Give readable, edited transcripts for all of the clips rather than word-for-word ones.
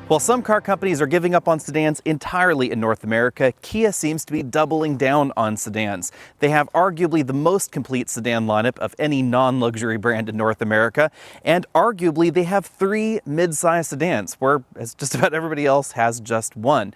While some car companies are giving up on sedans entirely in North America, Kia seems to be doubling down on sedans. They have arguably the most complete sedan lineup of any non-luxury brand in North America, and arguably they have 3 mid-size sedans, whereas just about everybody else has just one.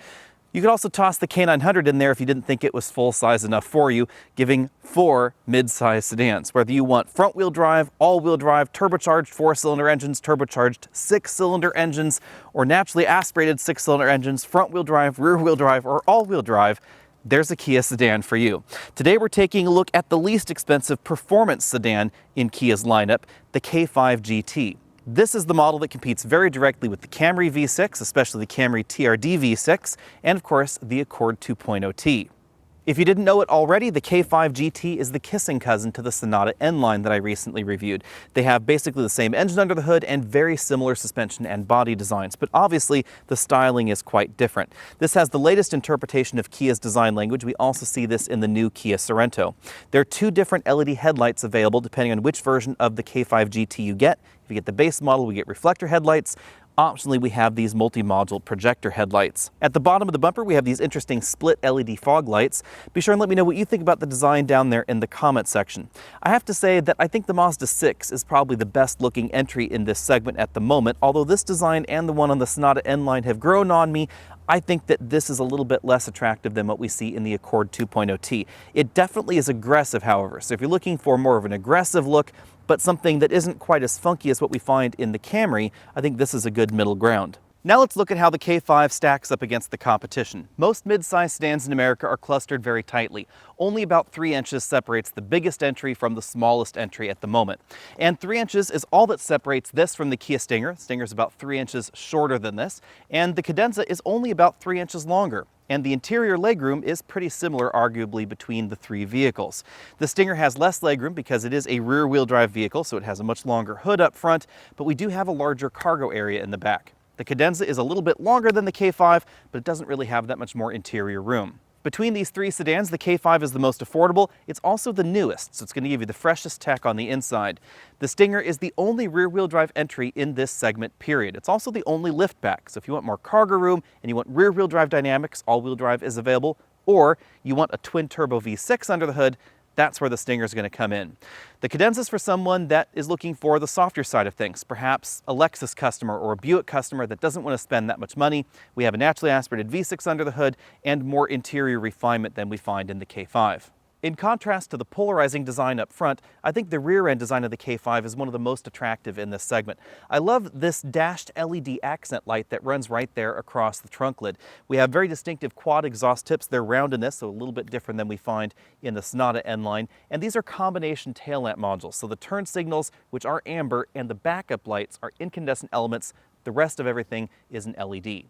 You could also toss the K900 in there if you didn't think it was full size enough for you, giving 4 mid-size sedans. Whether you want front-wheel drive, all-wheel drive, turbocharged 4-cylinder engines, turbocharged 6-cylinder engines, or naturally aspirated 6-cylinder engines, front-wheel drive, rear-wheel drive, or all-wheel drive, there's a Kia sedan for you. Today we're taking a look at the least expensive performance sedan in Kia's lineup, the K5 GT. This is the model that competes very directly with the Camry V6, especially the Camry TRD V6, and of course the Accord 2.0T. If you didn't know it already, the K5 GT is the kissing cousin to the Sonata N-Line that I recently reviewed. They have basically the same engine under the hood and very similar suspension and body designs, but obviously the styling is quite different. This has the latest interpretation of Kia's design language. We also see this in the new Kia Sorento. There are 2 different LED headlights available depending on which version of the K5 GT you get. If you get the base model, we get reflector headlights. Optionally, we have these multi-module projector headlights. At the bottom of the bumper, we have these interesting split LED fog lights. Be sure and let me know what you think about the design down there in the comment section. I have to say that I think the Mazda 6 is probably the best looking entry in this segment at the moment. Although this design and the one on the Sonata N-Line have grown on me, I think that this is a little bit less attractive than what we see in the Accord 2.0T. It definitely is aggressive, however, so if you're looking for more of an aggressive look, but something that isn't quite as funky as what we find in the Camry, I think this is a good middle ground. Now let's look at how the K5 stacks up against the competition. Most mid-size sedans in America are clustered very tightly. Only about 3 inches separates the biggest entry from the smallest entry at the moment. And 3 inches is all that separates this from the Kia Stinger. Stinger is about 3 inches shorter than this, and the Cadenza is only about 3 inches longer. And the interior legroom is pretty similar, arguably, between the 3 vehicles. The Stinger has less legroom because it is a rear-wheel drive vehicle, so it has a much longer hood up front, but we do have a larger cargo area in the back. The Cadenza is a little bit longer than the K5, but it doesn't really have that much more interior room. Between these 3 sedans, the K5 is the most affordable. It's also the newest, so it's going to give you the freshest tech on the inside. The Stinger is the only rear-wheel drive entry in this segment, period. It's also the only liftback, so if you want more cargo room and you want rear-wheel drive dynamics, all-wheel drive is available, or you want a twin-turbo V6 under the hood, that's where the Stinger is going to come in. The Cadenza is for someone that is looking for the softer side of things, perhaps a Lexus customer or a Buick customer that doesn't want to spend that much money. We have a naturally aspirated V6 under the hood and more interior refinement than we find in the K5. In contrast to the polarizing design up front, I think the rear-end design of the K5 is one of the most attractive in this segment. I love this dashed LED accent light that runs right there across the trunk lid. We have very distinctive quad exhaust tips. They're round in this, so a little bit different than we find in the Sonata N-Line. And these are combination tail lamp modules, so the turn signals, which are amber, and the backup lights are incandescent elements. The rest of everything is an LED.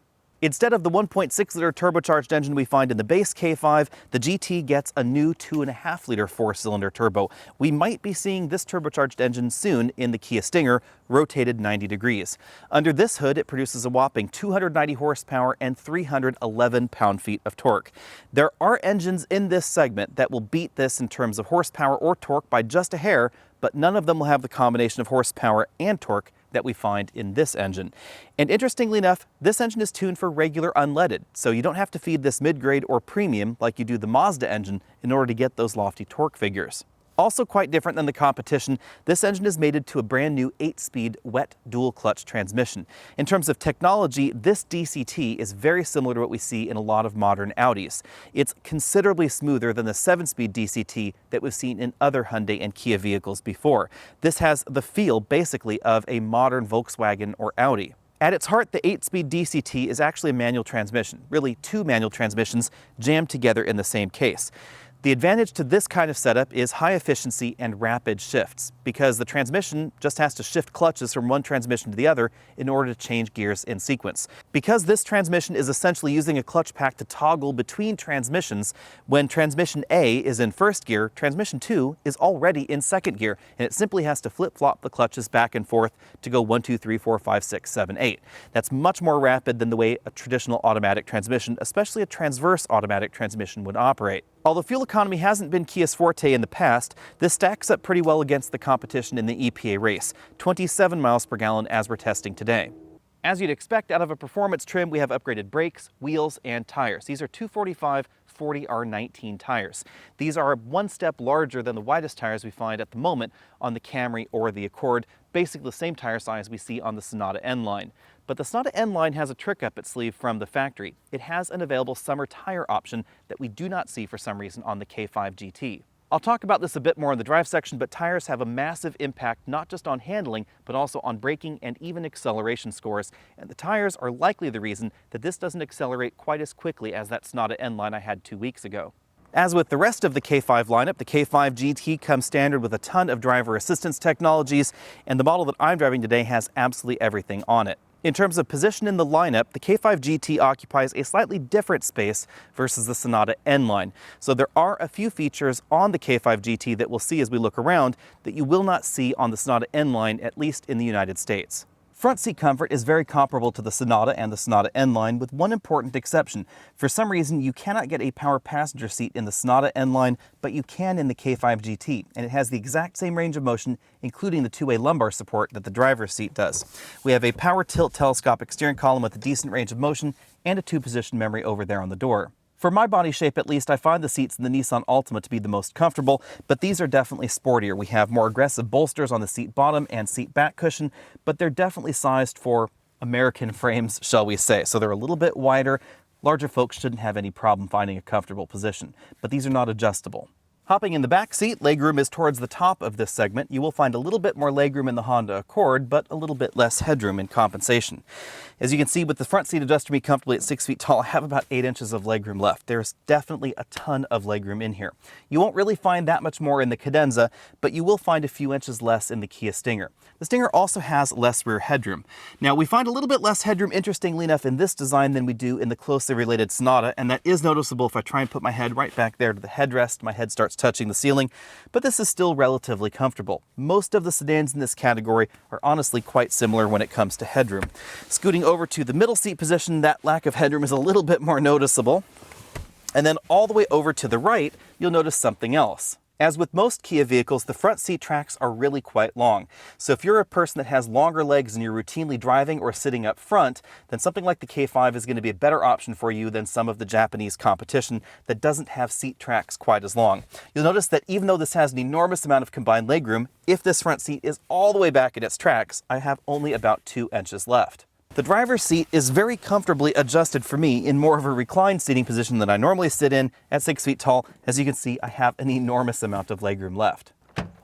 Instead of the 1.6-liter turbocharged engine we find in the base K5, the GT gets a new 2.5-liter 4-cylinder turbo. We might be seeing this turbocharged engine soon in the Kia Stinger, rotated 90 degrees. Under this hood, it produces a whopping 290 horsepower and 311 pound-feet of torque. There are engines in this segment that will beat this in terms of horsepower or torque by just a hair, but none of them will have the combination of horsepower and torque that we find in this engine. And interestingly enough, this engine is tuned for regular unleaded, so you don't have to feed this mid-grade or premium like you do the Mazda engine in order to get those lofty torque figures. Also quite different than the competition, this engine is mated to a brand new 8-speed wet dual-clutch transmission. In terms of technology, this DCT is very similar to what we see in a lot of modern Audis. It's considerably smoother than the 7-speed DCT that we've seen in other Hyundai and Kia vehicles before. This has the feel, basically, of a modern Volkswagen or Audi. At its heart, the 8-speed DCT is actually a manual transmission, really 2 manual transmissions jammed together in the same case. The advantage to this kind of setup is high efficiency and rapid shifts, because the transmission just has to shift clutches from one transmission to the other in order to change gears in sequence. Because this transmission is essentially using a clutch pack to toggle between transmissions, when transmission A is in first gear, transmission 2 is already in second gear, and it simply has to flip-flop the clutches back and forth to go 1, 2, 3, 4, 5, 6, 7, 8. That's much more rapid than the way a traditional automatic transmission, especially a transverse automatic transmission, would operate. Although fuel economy hasn't been Kia's forte in the past, this stacks up pretty well against the competition in the EPA race, 27 miles per gallon as we're testing today. As you'd expect out of a performance trim, we have upgraded brakes, wheels, and tires. These are 245 40R19 tires. These are one step larger than the widest tires we find at the moment on the Camry or the Accord, basically the same tire size we see on the Sonata N-Line. But the Sonata N-Line has a trick up its sleeve from the factory. It has an available summer tire option that we do not see for some reason on the K5 GT. I'll talk about this a bit more in the drive section, but tires have a massive impact not just on handling, but also on braking and even acceleration scores. And the tires are likely the reason that this doesn't accelerate quite as quickly as that Sonata N-Line I had 2 weeks ago. As with the rest of the K5 lineup, the K5 GT comes standard with a ton of driver assistance technologies, and the model that I'm driving today has absolutely everything on it. In terms of position in the lineup, the K5 GT occupies a slightly different space versus the Sonata N-Line. So there are a few features on the K5 GT that we'll see as we look around that you will not see on the Sonata N-Line, at least in the United States. Front seat comfort is very comparable to the Sonata and the Sonata N-Line, with one important exception. For some reason, you cannot get a power passenger seat in the Sonata N-Line, but you can in the K5 GT, and it has the exact same range of motion, including the two-way lumbar support that the driver's seat does. We have a power tilt telescopic steering column with a decent range of motion and a two-position memory over there on the door. For my body shape at least, I find the seats in the Nissan Altima to be the most comfortable, but these are definitely sportier. We have more aggressive bolsters on the seat bottom and seat back cushion, but they're definitely sized for American frames, shall we say. So they're a little bit wider. Larger folks shouldn't have any problem finding a comfortable position, but these are not adjustable. Hopping in the back seat, legroom is towards the top of this segment. You will find a little bit more legroom in the Honda Accord, but a little bit less headroom in compensation. As you can see, with the front seat adjusting me comfortably at 6 feet tall, I have about 8 inches of legroom left. There's definitely a ton of legroom in here. You won't really find that much more in the Cadenza, but you will find a few inches less in the Kia Stinger. The Stinger also has less rear headroom. Now, we find a little bit less headroom, interestingly enough, in this design than we do in the closely related Sonata, and that is noticeable if I try and put my head right back there to the headrest. My head starts touching the ceiling, but this is still relatively comfortable. Most of the sedans in this category are honestly quite similar when it comes to headroom. Scooting over to the middle seat position, that lack of headroom is a little bit more noticeable. And then all the way over to the right, you'll notice something else. As with most Kia vehicles, the front seat tracks are really quite long. So if you're a person that has longer legs and you're routinely driving or sitting up front, then something like the K5 is going to be a better option for you than some of the Japanese competition that doesn't have seat tracks quite as long. You'll notice that even though this has an enormous amount of combined legroom, if this front seat is all the way back in its tracks, I have only about 2 inches left. The driver's seat is very comfortably adjusted for me in more of a reclined seating position than I normally sit in at 6 feet tall. As you can see, I have an enormous amount of legroom left.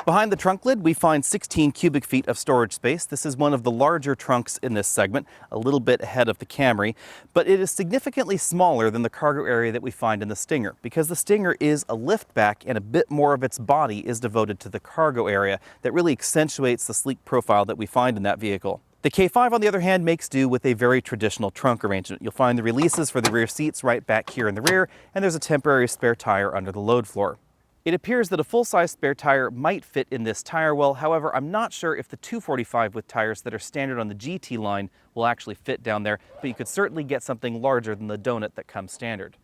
Behind the trunk lid, we find 16 cubic feet of storage space. This is one of the larger trunks in this segment, a little bit ahead of the Camry, but it is significantly smaller than the cargo area that we find in the Stinger, because the Stinger is a liftback and a bit more of its body is devoted to the cargo area that really accentuates the sleek profile that we find in that vehicle. The K5, on the other hand, makes do with a very traditional trunk arrangement. You'll find the releases for the rear seats right back here in the rear, and there's a temporary spare tire under the load floor. It appears that a full-size spare tire might fit in this tire well. However, I'm not sure if the 245 with tires that are standard on the GT line will actually fit down there, but you could certainly get something larger than the donut that comes standard.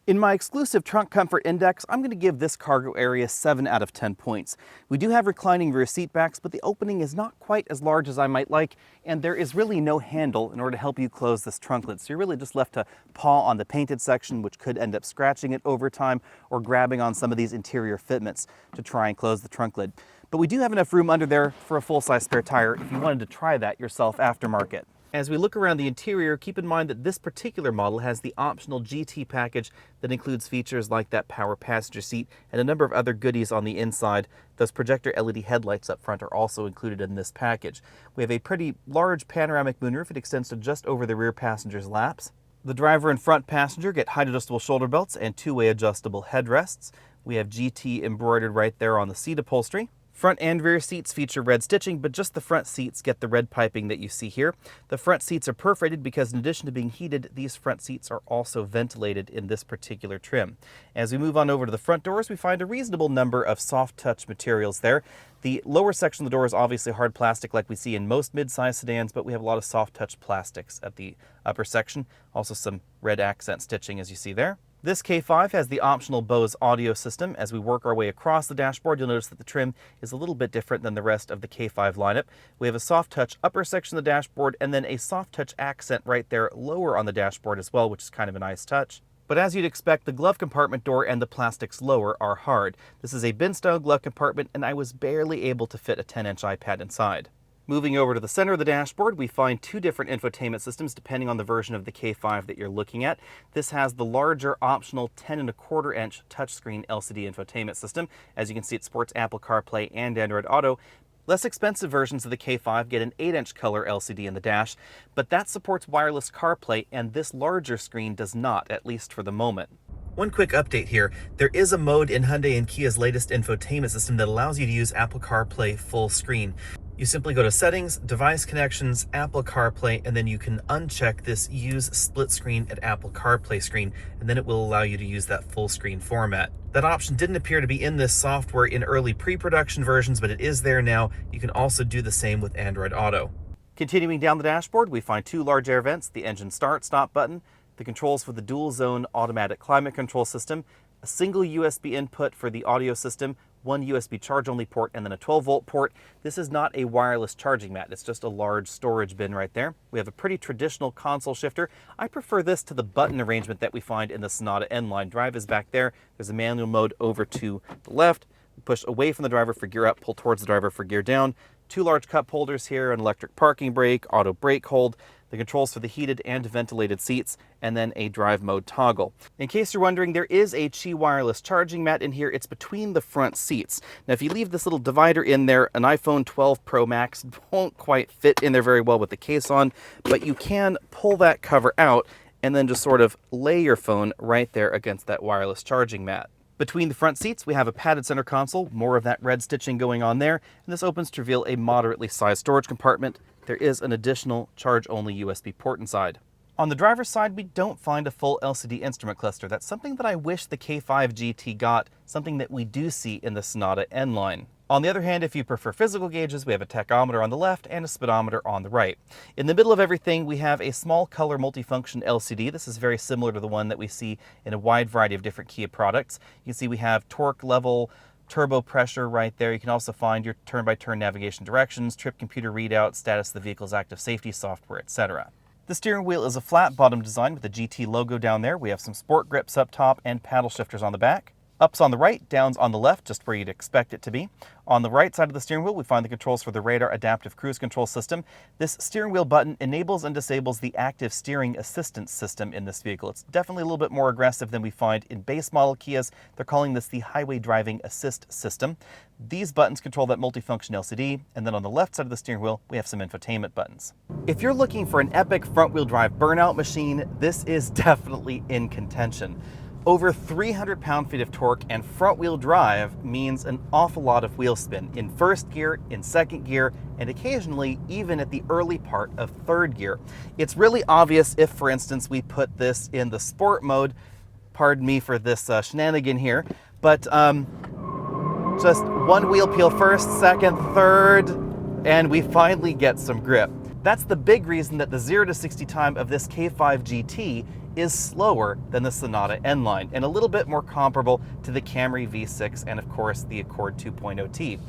In my exclusive trunk comfort index, I'm going to give this cargo area 7 out of 10 points. We do have reclining rear seat backs, but the opening is not quite as large as I might like, and there is really no handle in order to help you close this trunk lid. So you're really just left to paw on the painted section, which could end up scratching it over time, or grabbing on some of these interior fitments to try and close the trunk lid. But we do have enough room under there for a full-size spare tire if you wanted to try that yourself aftermarket. As we look around the interior, keep in mind that this particular model has the optional GT package that includes features like that power passenger seat and a number of other goodies on the inside. Those projector LED headlights up front are also included in this package. We have a pretty large panoramic moonroof. It extends to just over the rear passenger's laps. The driver and front passenger get height adjustable shoulder belts and two-way adjustable headrests. We have GT embroidered right there on the seat upholstery. Front and rear seats feature red stitching, but just the front seats get the red piping that you see here. The front seats are perforated because in addition to being heated, these front seats are also ventilated in this particular trim. As we move on over to the front doors, we find a reasonable number of soft touch materials there. The lower section of the door is obviously hard plastic like we see in most mid-size sedans, but we have a lot of soft touch plastics at the upper section. Also some red accent stitching as you see there. This K5 has the optional Bose audio system. As we work our way across the dashboard, you'll notice that the trim is a little bit different than the rest of the K5 lineup. We have a soft touch upper section of the dashboard and then a soft touch accent right there lower on the dashboard as well, which is kind of a nice touch. But as you'd expect, the glove compartment door and the plastics lower are hard. This is a bin-style glove compartment and I was barely able to fit a 10-inch iPad inside. Moving over to the center of the dashboard, we find two different infotainment systems depending on the version of the K5 that you're looking at. This has the larger optional 10.25-inch touchscreen LCD infotainment system. As you can see, it supports Apple CarPlay and Android Auto. Less expensive versions of the K5 get an 8-inch color LCD in the dash, but that supports wireless CarPlay and this larger screen does not, at least for the moment. One quick update here. There is a mode in Hyundai and Kia's latest infotainment system that allows you to use Apple CarPlay full screen. You simply go to Settings, Device Connections, Apple CarPlay, and then you can uncheck this Use Split Screen at Apple CarPlay screen, and then it will allow you to use that full screen format. That option didn't appear to be in this software in early pre-production versions, but it is there now. You can also do the same with Android Auto. Continuing down the dashboard, we find two large air vents, the engine start-stop button, the controls for the dual-zone automatic climate control system, a single USB input for the audio system, one USB charge-only port, and then a 12-volt port. This is not a wireless charging mat. It's just a large storage bin right there. We have a pretty traditional console shifter. I prefer this to the button arrangement that we find in the Sonata N-Line. Drive is back there. There's a manual mode over to the left. Push away from the driver for gear up, pull towards the driver for gear down. Two large cup holders here, an electric parking brake, auto brake hold, the controls for the heated and ventilated seats, and then a drive mode toggle. In case you're wondering, there is a Qi wireless charging mat in here. It's between the front seats. Now, if you leave this little divider in there, an iPhone 12 Pro Max won't quite fit in there very well with the case on, but you can pull that cover out and then just sort of lay your phone right there against that wireless charging mat. Between the front seats, we have a padded center console, more of that red stitching going on there, and this opens to reveal a moderately sized storage compartment. There is an additional charge-only USB port inside. On the driver's side, we don't find a full LCD instrument cluster. That's something that I wish the K5 GT got, something that we do see in the Sonata N-Line. On the other hand, if you prefer physical gauges, we have a tachometer on the left and a speedometer on the right. In the middle of everything, we have a small color multifunction LCD. This is very similar to the one that we see in a wide variety of different Kia products. You can see we have torque level, turbo pressure right there. You can also find your turn-by-turn navigation directions, trip computer readout, status of the vehicle's active safety software, etc. The steering wheel is a flat bottom design with the GT logo down there. We have some sport grips up top and paddle shifters on the back. Ups on the right, downs on the left, just where you'd expect it to be. On the right side of the steering wheel, we find the controls for the radar adaptive cruise control system. This steering wheel button enables and disables the active steering assistance system in this vehicle. It's definitely a little bit more aggressive than we find in base model Kias. They're calling this the highway driving assist system. These buttons control that multifunction LCD, and then on the left side of the steering wheel, we have some infotainment buttons. If you're looking for an epic front-wheel drive burnout machine, this is definitely in contention. Over 300 pound-feet of torque and front-wheel drive means an awful lot of wheel spin in first gear, in second gear, and occasionally even at the early part of third gear. It's really obvious if, for instance, we put this in the sport mode. Pardon me for this shenanigan here, but just one wheel peel first, second, third, and we finally get some grip. That's the big reason that the 0 to 60 time of this K5 GT is slower than the Sonata N-Line and a little bit more comparable to the Camry V6 and of course the Accord 2.0T.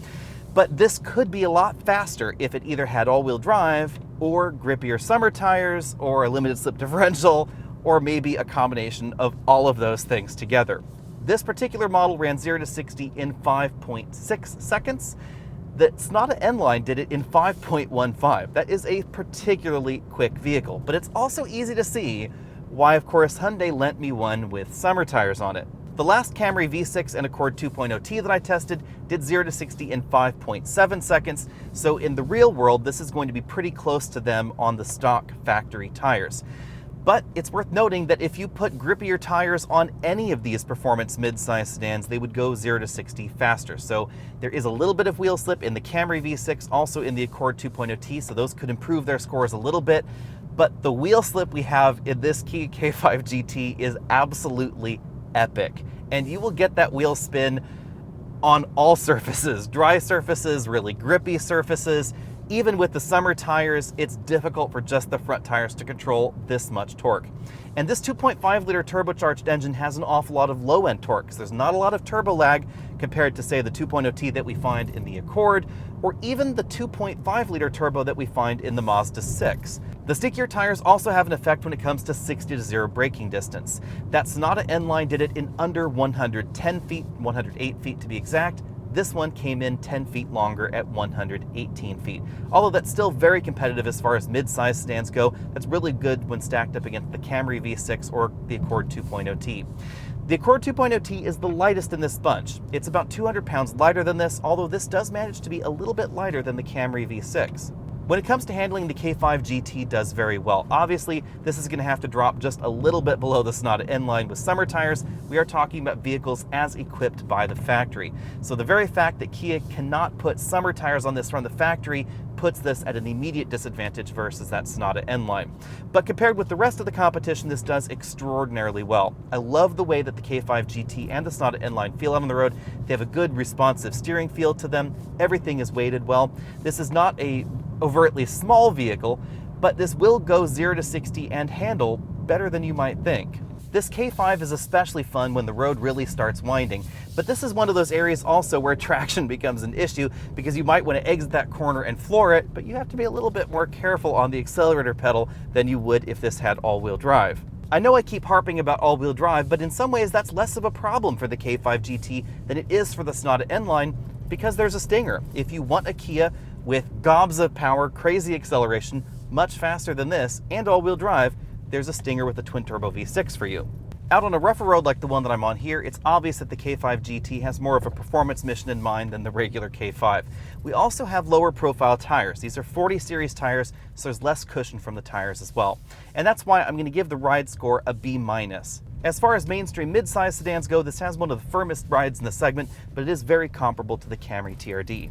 But this could be a lot faster if it either had all-wheel drive or grippier summer tires or a limited slip differential or maybe a combination of all of those things together. This particular model ran 0 to 60 in 5.6 seconds. The Sonata N-Line did it in 5.15. That is a particularly quick vehicle, but it's also easy to see why, of course, Hyundai lent me one with summer tires on it. The last Camry V6 and Accord 2.0T that I tested did 0 to 60 in 5.7 seconds, so in the real world, this is going to be pretty close to them on the stock factory tires. But it's worth noting that if you put grippier tires on any of these performance mid-size sedans, they would go 0 to 60 faster. So there is a little bit of wheel slip in the Camry V6, also in the Accord 2.0T, so those could improve their scores a little bit. But the wheel slip we have in this Kia K5 GT is absolutely epic. And you will get that wheel spin on all surfaces, dry surfaces, really grippy surfaces. Even with the summer tires, it's difficult for just the front tires to control this much torque. And this 2.5-liter turbocharged engine has an awful lot of low-end torque, so there's not a lot of turbo lag compared to, say, the 2.0T that we find in the Accord, or even the 2.5-liter turbo that we find in the Mazda 6. The stickier tires also have an effect when it comes to 60 to 0 braking distance. That Sonata N-Line did it in under 110 feet, 108 feet to be exact. This one came in 10 feet longer at 118 feet. Although that's still very competitive as far as mid-size sedans go, that's really good when stacked up against the Camry V6 or the Accord 2.0T. The Accord 2.0T is the lightest in this bunch. It's about 200 pounds lighter than this, although this does manage to be a little bit lighter than the Camry V6. When it comes to handling, the K5 GT does very well. Obviously, this is going to have to drop just a little bit below the Sonata N-Line with summer tires. We are talking about vehicles as equipped by the factory. So the very fact that Kia cannot put summer tires on this from the factory puts this at an immediate disadvantage versus that Sonata N-Line. But compared with the rest of the competition, this does extraordinarily well. I love the way that the K5 GT and the Sonata N-Line feel out on the road. They have a good responsive steering feel to them. Everything is weighted well. This is not a overtly small vehicle, but this will go 0 to 60 and handle better than you might think. This K5 is especially fun when the road really starts winding, but this is one of those areas also where traction becomes an issue because you might want to exit that corner and floor it, but you have to be a little bit more careful on the accelerator pedal than you would if this had all-wheel drive. I know I keep harping about all-wheel drive, but in some ways that's less of a problem for the K5 GT than it is for the Sonata N-Line because there's a stinger. If you want a Kia with gobs of power, crazy acceleration, much faster than this, and all-wheel drive, there's a stinger with a twin-turbo V6 for you. Out on a rougher road like the one that I'm on here, it's obvious that the K5 GT has more of a performance mission in mind than the regular K5. We also have lower profile tires. These are 40 series tires, so there's less cushion from the tires as well. And that's why I'm going to give the ride score a B-. As far as mainstream mid-size sedans go, this has one of the firmest rides in the segment, but it is very comparable to the Camry TRD.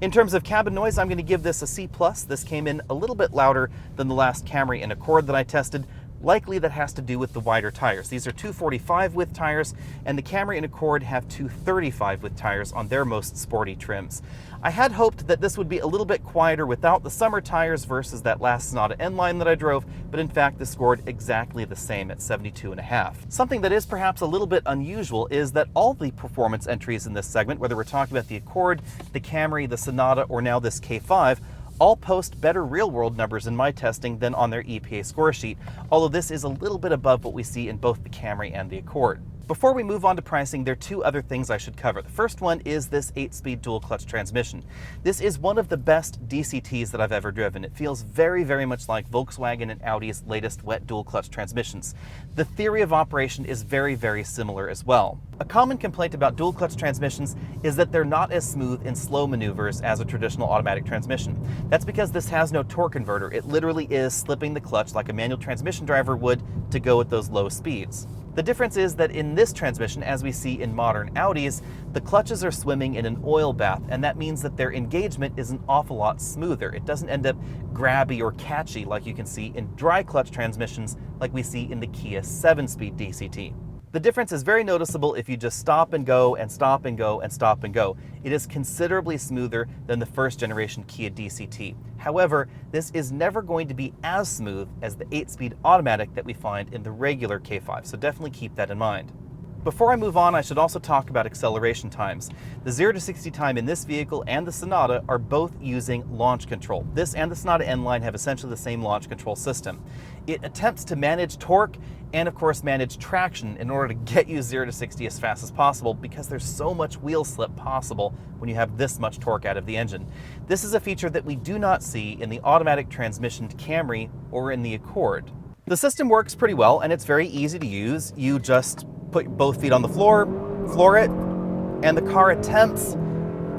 In terms of cabin noise, I'm going to give this a C+. This came in a little bit louder than the last Camry and Accord that I tested. Likely that has to do with the wider tires. These are 245 width tires, and the Camry and Accord have 235 width tires on their most sporty trims. I had hoped that this would be a little bit quieter without the summer tires versus that last Sonata N-Line that I drove, but in fact this scored exactly the same at 72.5. Something that is perhaps a little bit unusual is that all the performance entries in this segment, whether we're talking about the Accord, the Camry, the Sonata, or now this K5, all post better real-world numbers in my testing than on their EPA score sheet, although this is a little bit above what we see in both the Camry and the Accord. Before we move on to pricing, there are two other things I should cover. The first one is this 8-speed dual-clutch transmission. This is one of the best DCTs that I've ever driven. It feels very, very much like Volkswagen and Audi's latest wet dual-clutch transmissions. The theory of operation is very, very similar as well. A common complaint about dual-clutch transmissions is that they're not as smooth in slow maneuvers as a traditional automatic transmission. That's because this has no torque converter. It literally is slipping the clutch like a manual transmission driver would to go at those low speeds. The difference is that in this transmission, as we see in modern Audis, the clutches are swimming in an oil bath, and that means that their engagement is an awful lot smoother. It doesn't end up grabby or catchy like you can see in dry clutch transmissions like we see in the Kia 7-speed DCT. The difference is very noticeable if you just stop and go and stop and go and stop and go. It is considerably smoother than the first generation Kia DCT. However, this is never going to be as smooth as the 8-speed automatic that we find in the regular K5, so definitely keep that in mind. Before I move on, I should also talk about acceleration times. The 0 to 60 time in this vehicle and the Sonata are both using launch control. This and the Sonata N-Line have essentially the same launch control system. It attempts to manage torque and of course manage traction in order to get you 0 to 60 as fast as possible because there's so much wheel slip possible when you have this much torque out of the engine. This is a feature that we do not see in the automatic transmissioned Camry or in the Accord. The system works pretty well and it's very easy to use. You just put both feet on the floor it, and the car attempts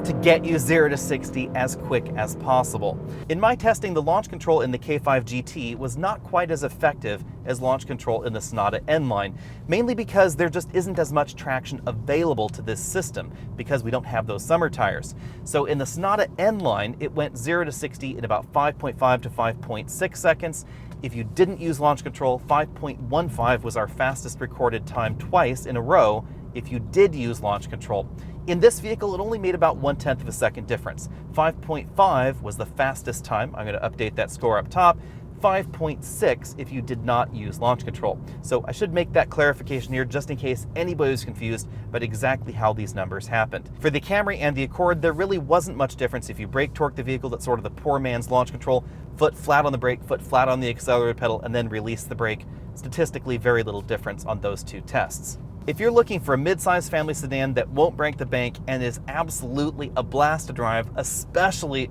to get you 0 to 60 as quick as possible. In my testing, the launch control in the K5 GT was not quite as effective as launch control in the Sonata N-Line, mainly because there just isn't as much traction available to this system because we don't have those summer tires. So in the Sonata N-Line, it went 0 to 60 in about 5.5 to 5.6 seconds. If you didn't use launch control, 5.15 was our fastest recorded time twice in a row. If you did use launch control, In this vehicle, it only made about 1/10 of a second difference. 5.5 was the fastest time. I'm going to update that score up top. 5.6 if you did not use launch control. So I should make that clarification here just in case anybody was confused about exactly how these numbers happened. For the Camry and the Accord, there really wasn't much difference if you brake torque the vehicle. That's sort of the poor man's launch control. Foot flat on the brake, foot flat on the accelerator pedal, and then release the brake. Statistically, very little difference on those two tests. If you're looking for a mid-size family sedan that won't break the bank and is absolutely a blast to drive, especially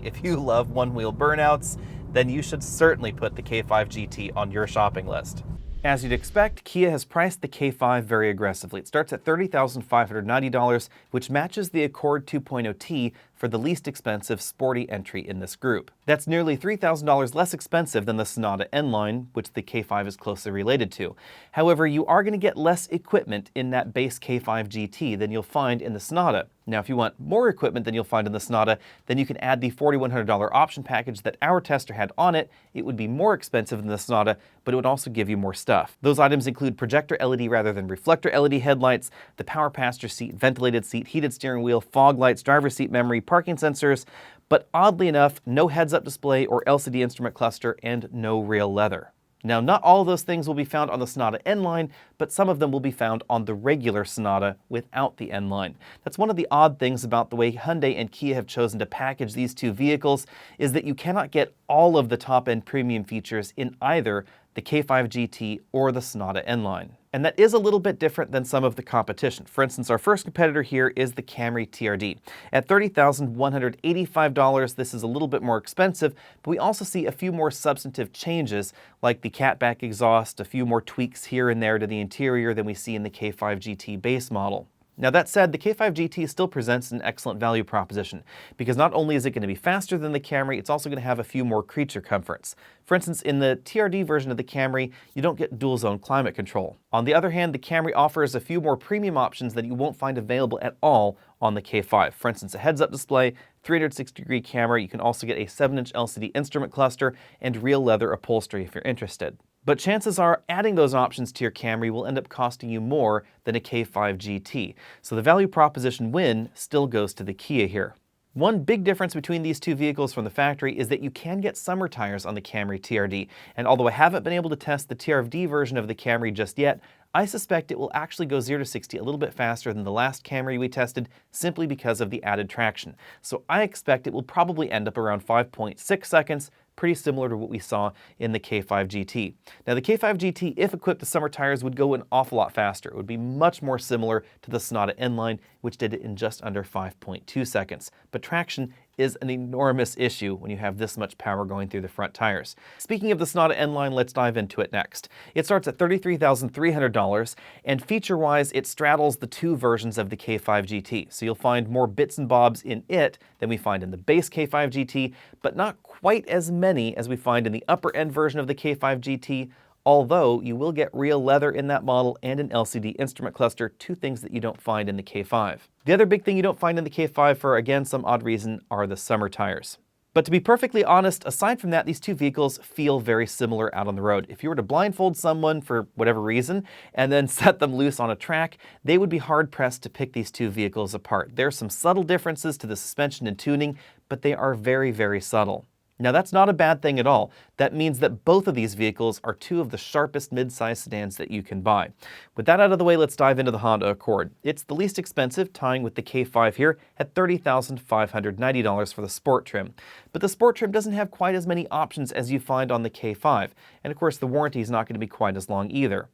if you love one-wheel burnouts, then you should certainly put the K5 GT on your shopping list. As you'd expect, Kia has priced the K5 very aggressively. It starts at $30,590, which matches the Accord 2.0T for the least expensive sporty entry in this group. That's nearly $3,000 less expensive than the Sonata N-Line, which the K5 is closely related to. However, you are going to get less equipment in that base K5 GT than you'll find in the Sonata. Now, if you want more equipment than you'll find in the Sonata, then you can add the $4,100 option package that our tester had on it. It would be more expensive than the Sonata, but it would also give you more stuff. Those items include projector LED rather than reflector LED headlights, the power passenger seat, ventilated seat, heated steering wheel, fog lights, driver's seat memory, parking sensors, but oddly enough, no heads-up display or LCD instrument cluster and no real leather. Now, not all of those things will be found on the Sonata N-Line, but some of them will be found on the regular Sonata without the N-Line. That's one of the odd things about the way Hyundai and Kia have chosen to package these two vehicles, is that you cannot get all of the top-end premium features in either the K5 GT or the Sonata N-Line. And that is a little bit different than some of the competition. For instance, our first competitor here is the Camry TRD. At $30,185, this is a little bit more expensive, but we also see a few more substantive changes, like the catback exhaust, a few more tweaks here and there to the interior than we see in the K5 GT base model. Now that said, the K5 GT still presents an excellent value proposition, because not only is it going to be faster than the Camry, it's also going to have a few more creature comforts. For instance, in the TRD version of the Camry, you don't get dual zone climate control. On the other hand, the Camry offers a few more premium options that you won't find available at all on the K5. For instance, a heads-up display, 360-degree camera, you can also get a 7-inch LCD instrument cluster, and real leather upholstery if you're interested. But chances are adding those options to your Camry will end up costing you more than a K5 GT. So the value proposition win still goes to the Kia here. One big difference between these two vehicles from the factory is that you can get summer tires on the Camry TRD. And although I haven't been able to test the TRD version of the Camry just yet, I suspect it will actually go 0 to 60 a little bit faster than the last Camry we tested, simply because of the added traction. So I expect it will probably end up around 5.6 seconds, pretty similar to what we saw in the K5 GT. Now the K5 GT, if equipped with summer tires, would go an awful lot faster. It would be much more similar to the Sonata N-Line, which did it in just under 5.2 seconds. But traction is an enormous issue when you have this much power going through the front tires. Speaking of the Sonata N-Line, let's dive into it next. It starts at $33,300, and feature-wise, it straddles the two versions of the K5 GT. So you'll find more bits and bobs in it than we find in the base K5 GT, but not quite as many as we find in the upper-end version of the K5 GT, although you will get real leather in that model and an LCD instrument cluster, two things that you don't find in the K5. The other big thing you don't find in the K5 for, again, some odd reason, are the summer tires. But to be perfectly honest, aside from that, these two vehicles feel very similar out on the road. If you were to blindfold someone for whatever reason and then set them loose on a track, they would be hard-pressed to pick these two vehicles apart. There are some subtle differences to the suspension and tuning, but they are very, very subtle. Now that's not a bad thing at all. That means that both of these vehicles are two of the sharpest mid-size sedans that you can buy. With that out of the way, let's dive into the Honda Accord. It's the least expensive, tying with the K5 here at $30,590 for the Sport trim. But the Sport trim doesn't have quite as many options as you find on the K5. And of course, the warranty is not going to be quite as long either.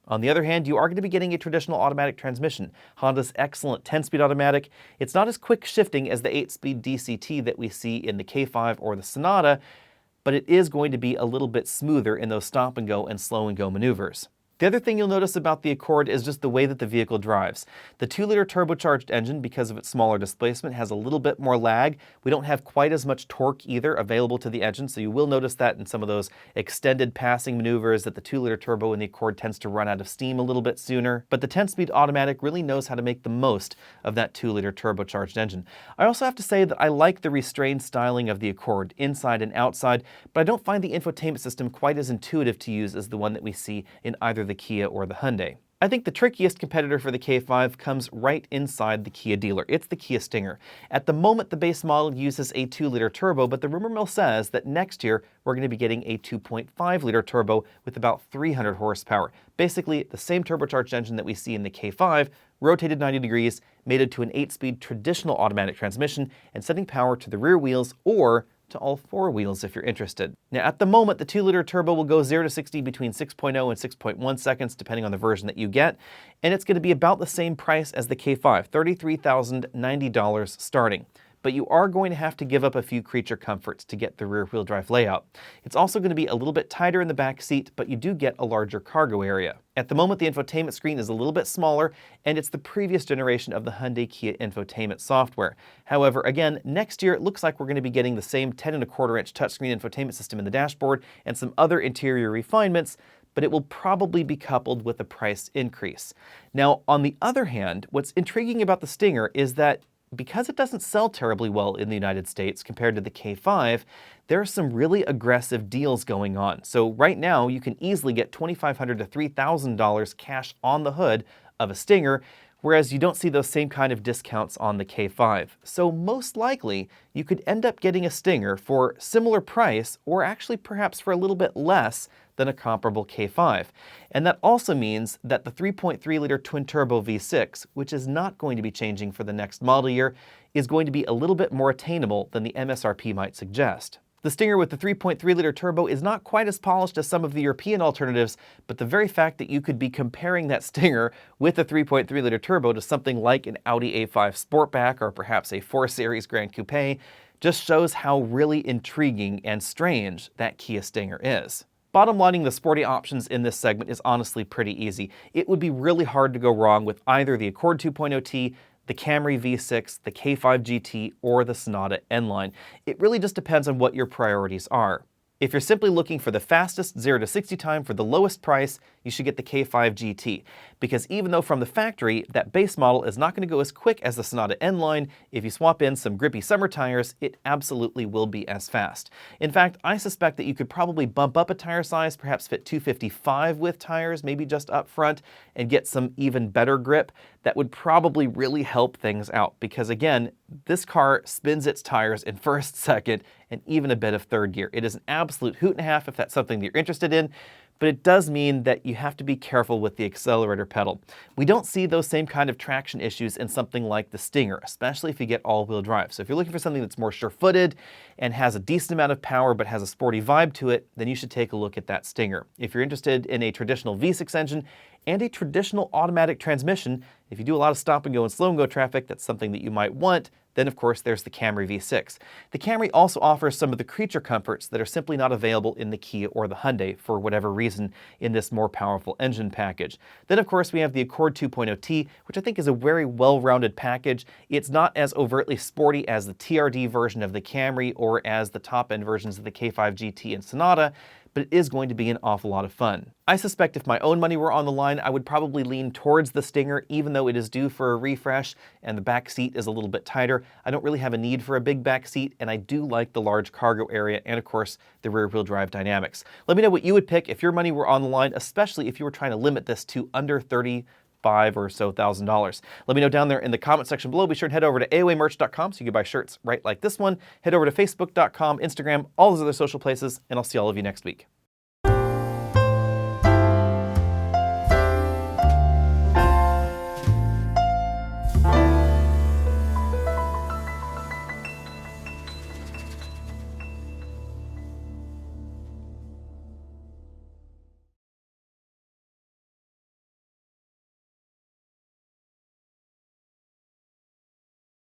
On the other hand, you are going to be getting a traditional automatic transmission, Honda's excellent 10-speed automatic. It's not as quick shifting as the 8-speed DCT that we see in the K5 or the Sonata, but it is going to be a little bit smoother in those stop-and-go and slow-and-go maneuvers. The other thing you'll notice about the Accord is just the way that the vehicle drives. The 2-liter turbocharged engine, because of its smaller displacement, has a little bit more lag. We don't have quite as much torque either available to the engine, so you will notice that in some of those extended passing maneuvers that the 2-liter turbo in the Accord tends to run out of steam a little bit sooner. But the 10-speed automatic really knows how to make the most of that 2-liter turbocharged engine. I also have to say that I like the restrained styling of the Accord, inside and outside, but I don't find the infotainment system quite as intuitive to use as the one that we see in either the Kia or the Hyundai. I think the trickiest competitor for the K5 comes right inside the Kia dealer. It's the Kia Stinger. At the moment, the base model uses a 2-liter turbo, but the rumor mill says that next year we're going to be getting a 2.5-liter turbo with about 300 horsepower. Basically, the same turbocharged engine that we see in the K5, rotated 90 degrees, mated to an 8-speed traditional automatic transmission, and sending power to the rear wheels or to all 4 wheels if you're interested. Now at the moment, the 2-liter turbo will go 0 to 60 between 6.0 and 6.1 seconds depending on the version that you get, and it's going to be about the same price as the K5, $33,090 starting. But you are going to have to give up a few creature comforts to get the rear-wheel drive layout. It's also going to be a little bit tighter in the back seat, but you do get a larger cargo area. At the moment, the infotainment screen is a little bit smaller, and it's the previous generation of the Hyundai Kia infotainment software. However, again, next year it looks like we're going to be getting the same 10.25-inch touchscreen infotainment system in the dashboard and some other interior refinements, but it will probably be coupled with a price increase. Now, on the other hand, what's intriguing about the Stinger is that because it doesn't sell terribly well in the United States compared to the K5, there are some really aggressive deals going on. So right now, you can easily get $2,500 to $3,000 cash on the hood of a Stinger, whereas you don't see those same kind of discounts on the K5. So most likely, you could end up getting a Stinger for similar price, or actually perhaps for a little bit less than a comparable K5. And that also means that the 3.3-liter twin-turbo V6, which is not going to be changing for the next model year, is going to be a little bit more attainable than the MSRP might suggest. The Stinger with the 3.3-liter turbo is not quite as polished as some of the European alternatives, but the very fact that you could be comparing that Stinger with a 3.3-liter turbo to something like an Audi A5 Sportback or perhaps a 4 Series Grand Coupe just shows how really intriguing and strange that Kia Stinger is. Bottom lining the sporty options in this segment is honestly pretty easy. It would be really hard to go wrong with either the Accord 2.0T, the Camry V6, the K5 GT, or the Sonata N-Line. It really just depends on what your priorities are. If you're simply looking for the fastest 0 to 60 time for the lowest price, you should get the K5 GT. Because even though from the factory, that base model is not going to go as quick as the Sonata N-Line, if you swap in some grippy summer tires, it absolutely will be as fast. In fact, I suspect that you could probably bump up a tire size, perhaps fit 255 with tires, maybe just up front, and get some even better grip. That would probably really help things out. Because again, this car spins its tires in first, second, and even a bit of third gear. It is an absolute hoot and a half if that's something that you're interested in, but it does mean that you have to be careful with the accelerator pedal. We don't see those same kind of traction issues in something like the Stinger, especially if you get all-wheel drive. So if you're looking for something that's more sure-footed and has a decent amount of power but has a sporty vibe to it, then you should take a look at that Stinger. If you're interested in a traditional V6 engine and a traditional automatic transmission, if you do a lot of stop and go and slow and go traffic, that's something that you might want. Then of course there's the Camry V6. The Camry also offers some of the creature comforts that are simply not available in the Kia or the Hyundai for whatever reason in this more powerful engine package. Then of course we have the Accord 2.0T, which I think is a very well-rounded package. It's not as overtly sporty as the TRD version of the Camry or as the top-end versions of the K5 GT and Sonata, but it is going to be an awful lot of fun. I suspect if my own money were on the line, I would probably lean towards the Stinger, even though it is due for a refresh and the back seat is a little bit tighter. I don't really have a need for a big back seat, and I do like the large cargo area and of course the rear-wheel drive dynamics. Let me know what you would pick if your money were on the line, especially if you were trying to limit this to under $35,000 or so. Let me know down there in the comment section below. Be sure and head over to AOAmerch.com so you can buy shirts right like this one. Head over to Facebook.com, Instagram, all those other social places, and I'll see all of you next week.